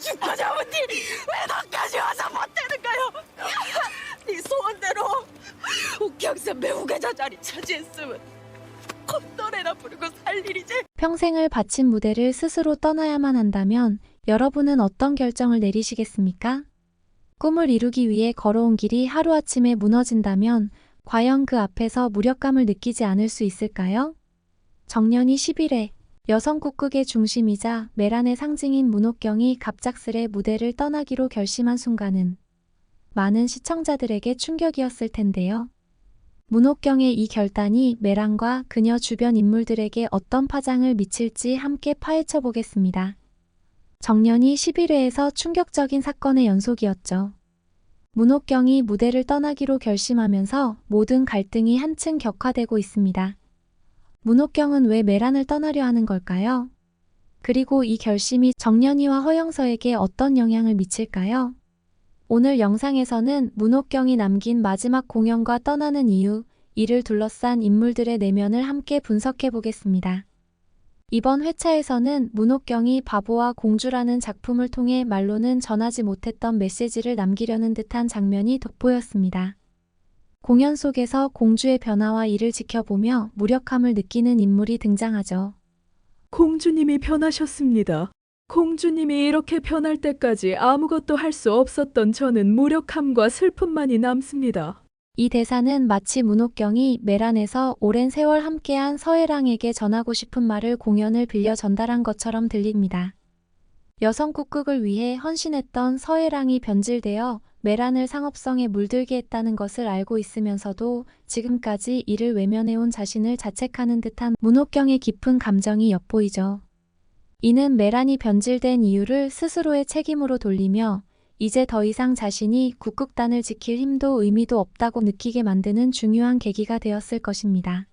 죽고 잡은 니왜 나까지 와서 못되는가요? 네 소원대로 옥경선 매우가 저 자리 차지했으면 콧노래나 부르고 살 일이지. 평생을 바친 무대를 스스로 떠나야만 한다면 여러분은 어떤 결정을 내리시겠습니까? 꿈을 이루기 위해 걸어온 길이 하루아침에 무너진다면 과연 그 앞에서 무력감을 느끼지 않을 수 있을까요? 정년이 11회, 여성 국극의 중심이자 메란의 상징인 문옥경이 갑작스레 무대를 떠나기로 결심한 순간은 많은 시청자들에게 충격이었을 텐데요. 문옥경의 이 결단이 메란과 그녀 주변 인물들에게 어떤 파장을 미칠지 함께 파헤쳐 보겠습니다. 정년이 11회에서 충격적인 사건의 연속이었죠. 문옥경이 무대를 떠나기로 결심하면서 모든 갈등이 한층 격화되고 있습니다. 문옥경은 왜 메란을 떠나려 하는 걸까요? 그리고 이 결심이 정년이와 허영서에게 어떤 영향을 미칠까요? 오늘 영상에서는 문옥경이 남긴 마지막 공연과 떠나는 이유, 이를 둘러싼 인물들의 내면을 함께 분석해 보겠습니다. 이번 회차에서는 문옥경이 바보와 공주라는 작품을 통해 말로는 전하지 못했던 메시지를 남기려는 듯한 장면이 돋보였습니다. 공연 속에서 공주의 변화와 이를 지켜보며 무력함을 느끼는 인물이 등장하죠. 공주님이 변하셨습니다. 공주님이 이렇게 변할 때까지 아무것도 할 수 없었던 저는 무력함과 슬픔만이 남습니다. 이 대사는 마치 문옥경이 메란에서 오랜 세월 함께한 서혜랑에게 전하고 싶은 말을 공연을 빌려 전달한 것처럼 들립니다. 여성 국극을 위해 헌신했던 서혜랑이 변질되어 메란을 상업성에 물들게 했다는 것을 알고 있으면서도 지금까지 이를 외면해온 자신을 자책하는 듯한 문옥경의 깊은 감정이 엿보이죠. 이는 메란이 변질된 이유를 스스로의 책임으로 돌리며 이제 더 이상 자신이 국극단을 지킬 힘도 의미도 없다고 느끼게 만드는 중요한 계기가 되었을 것입니다.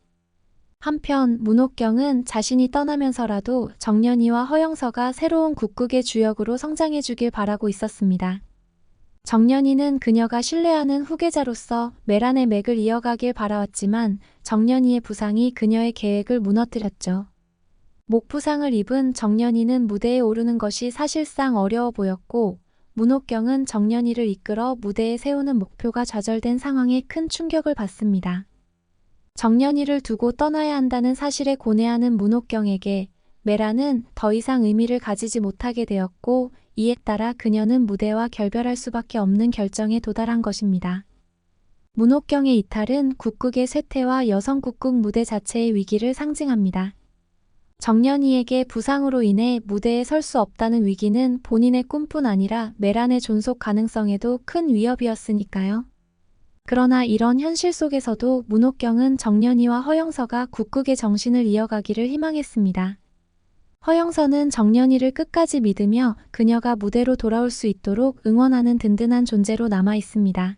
한편 문옥경은 자신이 떠나면서라도 정년이와 허영서가 새로운 국극의 주역으로 성장해주길 바라고 있었습니다. 정년이는 그녀가 신뢰하는 후계자로서 메란의 맥을 이어가길 바라왔지만 정년이의 부상이 그녀의 계획을 무너뜨렸죠. 목 부상을 입은 정년이는 무대에 오르는 것이 사실상 어려워 보였고 문옥경은 정년이를 이끌어 무대에 세우는 목표가 좌절된 상황에 큰 충격을 받습니다. 정년이를 두고 떠나야 한다는 사실에 고뇌하는 문옥경에게 메란은 더 이상 의미를 가지지 못하게 되었고 이에 따라 그녀는 무대와 결별할 수밖에 없는 결정에 도달한 것입니다. 문옥경의 이탈은 국극의 쇠퇴와 여성 국극 무대 자체의 위기를 상징합니다. 정년이에게 부상으로 인해 무대에 설 수 없다는 위기는 본인의 꿈뿐 아니라 메란의 존속 가능성에도 큰 위협이었으니까요. 그러나 이런 현실 속에서도 문옥경은 정년이와 허영서가 국극의 정신을 이어가기를 희망했습니다. 허영서는 정년이를 끝까지 믿으며 그녀가 무대로 돌아올 수 있도록 응원하는 든든한 존재로 남아 있습니다.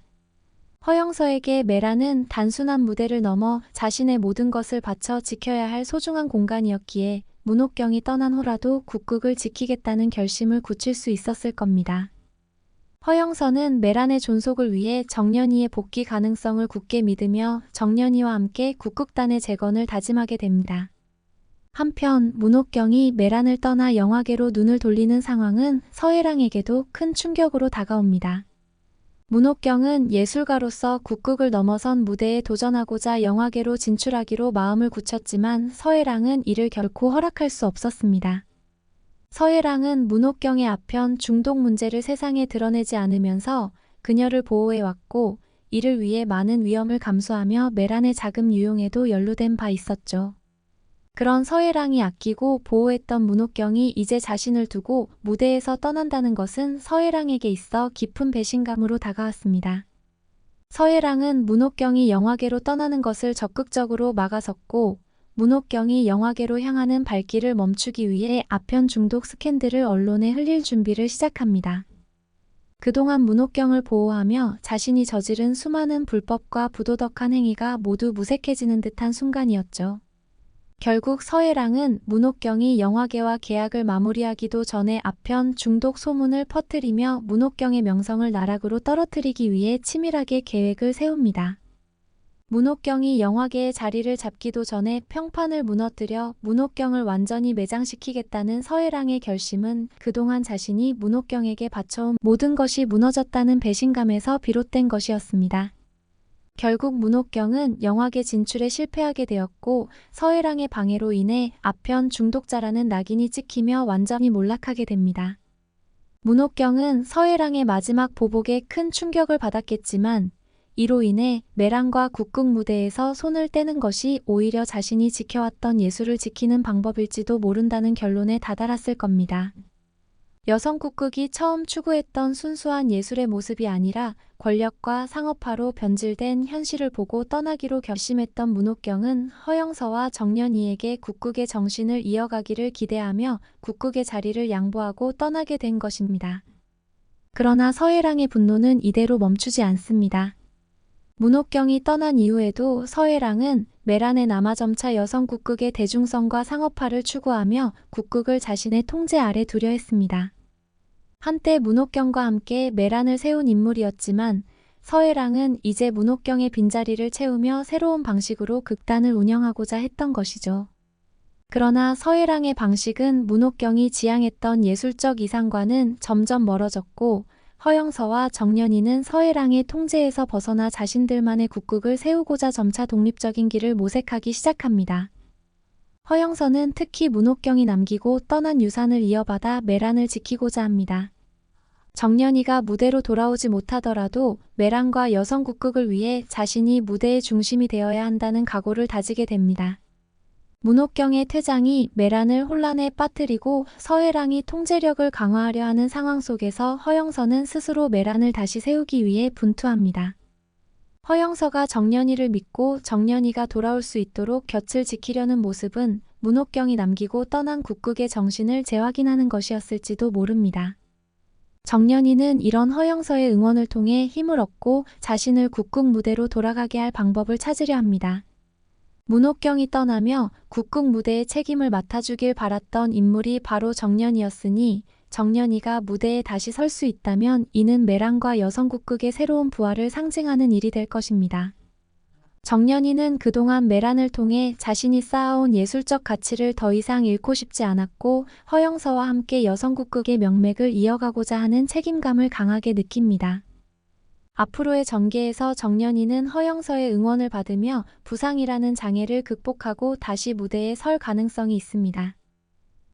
허영서에게 메란은 단순한 무대를 넘어 자신의 모든 것을 바쳐 지켜야 할 소중한 공간이었기에 문옥경이 떠난 후라도 국극을 지키겠다는 결심을 굳힐 수 있었을 겁니다. 허영서는 메란의 존속을 위해 정년이의 복귀 가능성을 굳게 믿으며 정년이와 함께 국극단의 재건을 다짐하게 됩니다. 한편 문옥경이 메란을 떠나 영화계로 눈을 돌리는 상황은 서혜랑에게도 큰 충격으로 다가옵니다. 문옥경은 예술가로서 국극을 넘어선 무대에 도전하고자 영화계로 진출하기로 마음을 굳혔지만 서혜랑은 이를 결코 허락할 수 없었습니다. 서혜랑은 문옥경의 아편 중독 문제를 세상에 드러내지 않으면서 그녀를 보호해왔고 이를 위해 많은 위험을 감수하며 메란의 자금 유용에도 연루된 바 있었죠. 그런 서혜랑이 아끼고 보호했던 문옥경이 이제 자신을 두고 무대에서 떠난다는 것은 서혜랑에게 있어 깊은 배신감으로 다가왔습니다. 서혜랑은 문옥경이 영화계로 떠나는 것을 적극적으로 막아섰고 문옥경이 영화계로 향하는 발길을 멈추기 위해 아편 중독 스캔들을 언론에 흘릴 준비를 시작합니다. 그동안 문옥경을 보호하며 자신이 저지른 수많은 불법과 부도덕한 행위가 모두 무색해지는 듯한 순간이었죠. 결국 서혜랑은 문옥경이 영화계와 계약을 마무리하기도 전에 아편 중독 소문을 퍼뜨리며 문옥경의 명성을 나락으로 떨어뜨리기 위해 치밀하게 계획을 세웁니다. 문옥경이 영화계의 자리를 잡기도 전에 평판을 무너뜨려 문옥경을 완전히 매장시키겠다는 서해랑의 결심은 그동안 자신이 문옥경에게 바쳐온 모든 것이 무너졌다는 배신감에서 비롯된 것이었습니다. 결국 문옥경은 영화계 진출에 실패하게 되었고 서해랑의 방해로 인해 아편 중독자라는 낙인이 찍히며 완전히 몰락하게 됩니다. 문옥경은 서해랑의 마지막 보복에 큰 충격을 받았겠지만 이로 인해 매랑과 국극 무대에서 손을 떼는 것이 오히려 자신이 지켜왔던 예술을 지키는 방법일지도 모른다는 결론에 다다랐을 겁니다. 여성 국극이 처음 추구했던 순수한 예술의 모습이 아니라 권력과 상업화로 변질된 현실을 보고 떠나기로 결심했던 문옥경은 허영서와 정년이에게 국극의 정신을 이어가기를 기대하며 국극의 자리를 양보하고 떠나게 된 것입니다. 그러나 서해랑의 분노는 이대로 멈추지 않습니다. 문옥경이 떠난 이후에도 서해랑은 매란에 남아 점차 여성 국극의 대중성과 상업화를 추구하며 국극을 자신의 통제 아래 두려 했습니다. 한때 문옥경과 함께 매란을 세운 인물이었지만 서해랑은 이제 문옥경의 빈자리를 채우며 새로운 방식으로 극단을 운영하고자 했던 것이죠. 그러나 서해랑의 방식은 문옥경이 지향했던 예술적 이상과는 점점 멀어졌고 허영서와 정년이는 서해랑의 통제에서 벗어나 자신들만의 국극을 세우고자 점차 독립적인 길을 모색하기 시작합니다. 허영서는 특히 문옥경이 남기고 떠난 유산을 이어받아 매란을 지키고자 합니다. 정년이가 무대로 돌아오지 못하더라도 매란과 여성 국극을 위해 자신이 무대의 중심이 되어야 한다는 각오를 다지게 됩니다. 문옥경의 퇴장이 매란을 혼란에 빠뜨리고 서해랑이 통제력을 강화하려 하는 상황 속에서 허영서는 스스로 매란을 다시 세우기 위해 분투합니다. 허영서가 정년이를 믿고 정년이가 돌아올 수 있도록 곁을 지키려는 모습은 문옥경이 남기고 떠난 국극의 정신을 재확인하는 것이었을지도 모릅니다. 정년이는 이런 허영서의 응원을 통해 힘을 얻고 자신을 국극 무대로 돌아가게 할 방법을 찾으려 합니다. 문옥경이 떠나며 국극 무대의 책임을 맡아주길 바랐던 인물이 바로 정년이었으니 정년이가 무대에 다시 설 수 있다면 이는 매랑과 여성 국극의 새로운 부활을 상징하는 일이 될 것입니다. 정년이는 그동안 매란을 통해 자신이 쌓아온 예술적 가치를 더 이상 잃고 싶지 않았고 허영서와 함께 여성 국극의 명맥을 이어가고자 하는 책임감을 강하게 느낍니다. 앞으로의 전개에서 정년이는 허영서의 응원을 받으며 부상이라는 장애를 극복하고 다시 무대에 설 가능성이 있습니다.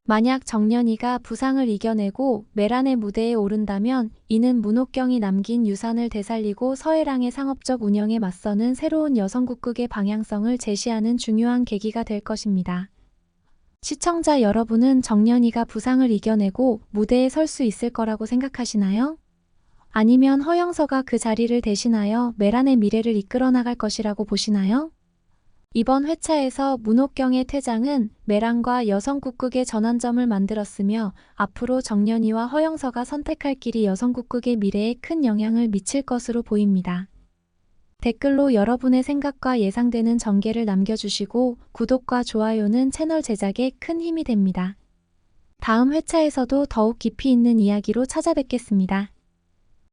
만약 정년이가 부상을 이겨내고 매란의 무대에 오른다면 이는 문옥경이 남긴 유산을 되살리고 서해랑의 상업적 운영에 맞서는 새로운 여성 국극의 방향성을 제시하는 중요한 계기가 될 것입니다. 시청자 여러분은 정년이가 부상을 이겨내고 무대에 설 수 있을 거라고 생각하시나요? 아니면 허영서가 그 자리를 대신하여 매란의 미래를 이끌어 나갈 것이라고 보시나요? 이번 회차에서 문옥경의 퇴장은 매란과 여성 국극의 전환점을 만들었으며 앞으로 정년이와 허영서가 선택할 길이 여성 국극의 미래에 큰 영향을 미칠 것으로 보입니다. 댓글로 여러분의 생각과 예상되는 전개를 남겨주시고 구독과 좋아요는 채널 제작에 큰 힘이 됩니다. 다음 회차에서도 더욱 깊이 있는 이야기로 찾아뵙겠습니다.